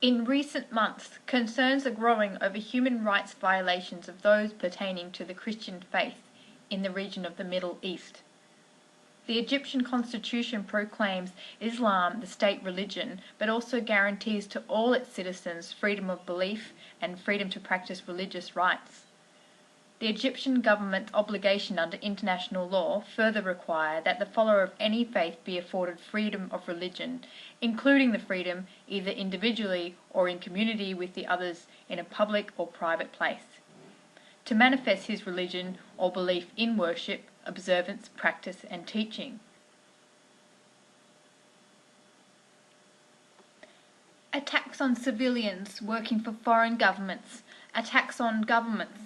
In recent months, concerns are growing over human rights violations of those pertaining to the Christian faith in the region of the Middle East. The Egyptian constitution proclaims Islam the state religion, but also guarantees to all its citizens freedom of belief and freedom to practice religious rights. The Egyptian government's obligation under international law further require that the follower of any faith be afforded freedom of religion, including the freedom, either individually or in community with the others in a public or private place, to manifest his religion or belief in worship, observance, practice and teaching. Attacks on civilians working for foreign governments, attacks on governments,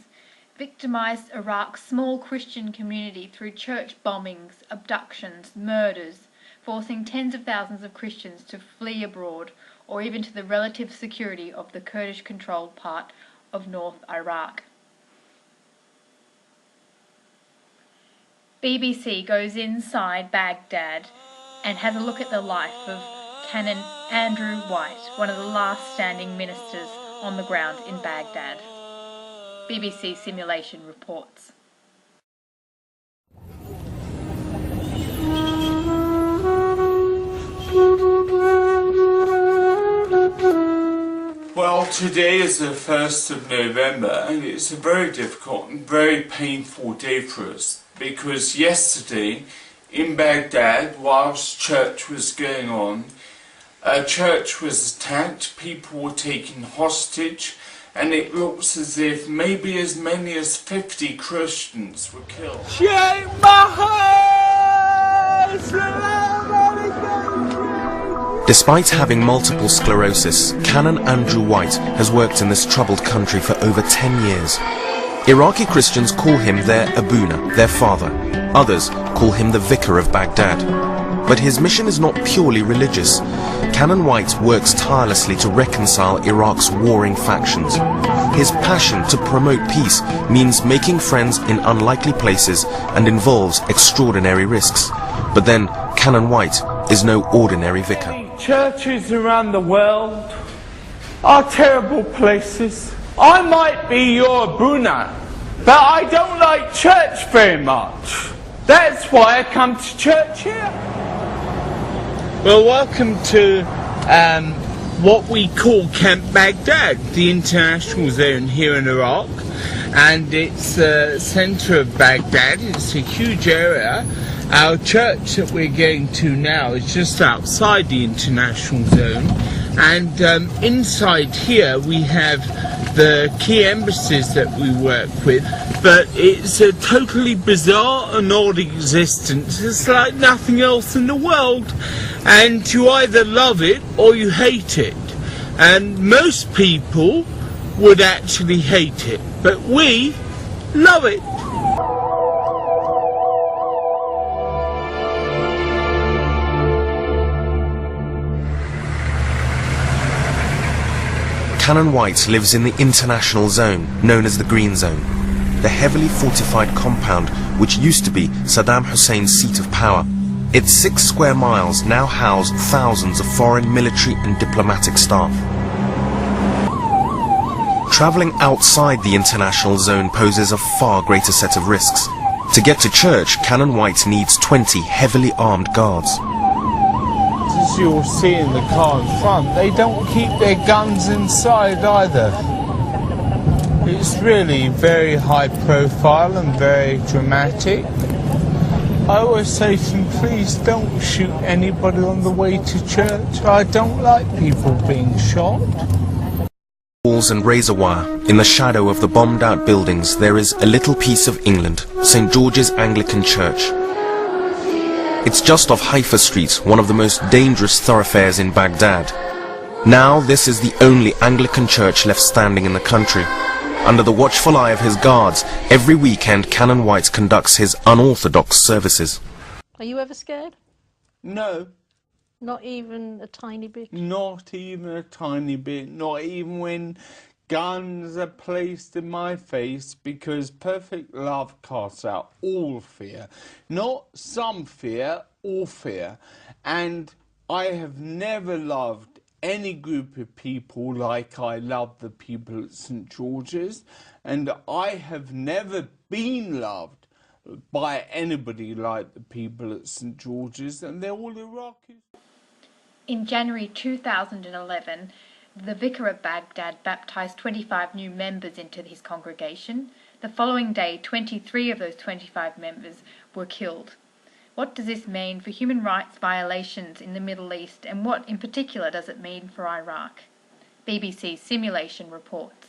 victimized Iraq's small Christian community through church bombings, abductions, murders, forcing tens of thousands of Christians to flee abroad or even to the relative security of the Kurdish-controlled part of North Iraq. BBC goes inside Baghdad and has a look at the life of Canon Andrew White, one of the last standing ministers on the ground in Baghdad. BBC Simulation reports. Well, today is the 1st of November and it's a very difficult and very painful day for us, because yesterday in Baghdad, whilst church was going on, a church was attacked, people were taken hostage, and it looks as if maybe as many as 50 Christians were killed. Despite having multiple sclerosis, Canon Andrew White has worked in this troubled country for over 10 years. Iraqi Christians call him their Abuna, their father. Others call him the Vicar of Baghdad. But his mission is not purely religious. Canon White works tirelessly to reconcile Iraq's warring factions. His passion to promote peace means making friends in unlikely places and involves extraordinary risks. But then, Canon White is no ordinary vicar. Churches around the world are terrible places. I might be your Abuna, but I don't like church very much. That's why I come to church here. Well, welcome to what we call Camp Baghdad, the international zone here in Iraq, and it's the centre of Baghdad. It's a huge area. Our church that we're going to now is just outside the international zone, and inside here we have the key embassies that we work with, but it's a totally bizarre and odd existence. It's like nothing else in the world, and you either love it or you hate it, and most people would actually hate it, but we love it. Canon White lives in the international zone, known as the Green Zone. The heavily fortified compound which used to be Saddam Hussein's seat of power. Its 6 square miles now house thousands of foreign military and diplomatic staff. Travelling outside the international zone poses a far greater set of risks. To get to church, Canon White needs 20 heavily armed guards. As you'll see in the car in front, they don't keep their guns inside either. It's really very high profile and very dramatic. I always say to them, please don't shoot anybody on the way to church. I don't like people being shot. Walls and razor wire. In the shadow of the bombed out buildings there is a little piece of England, St. George's Anglican Church. It's just off Haifa Street, one of the most dangerous thoroughfares in Baghdad. Now this is the only Anglican church left standing in the country. Under the watchful eye of his guards, every weekend Canon White conducts his unorthodox services. Are you ever scared? No. Not even a tiny bit? Not even a tiny bit. Not even when guns are placed in my face, because perfect love casts out all fear. Not some fear, all fear. And I have never loved any group of people like I love the people at St George's, and I have never been loved by anybody like the people at St George's, and they're all Iraqis. In January 2011, the Vicar of Baghdad baptised 25 new members into his congregation. The following day, 23 of those 25 members were killed. What does this mean for human rights violations in the Middle East, and what in particular does it mean for Iraq? BBC Simulation reports.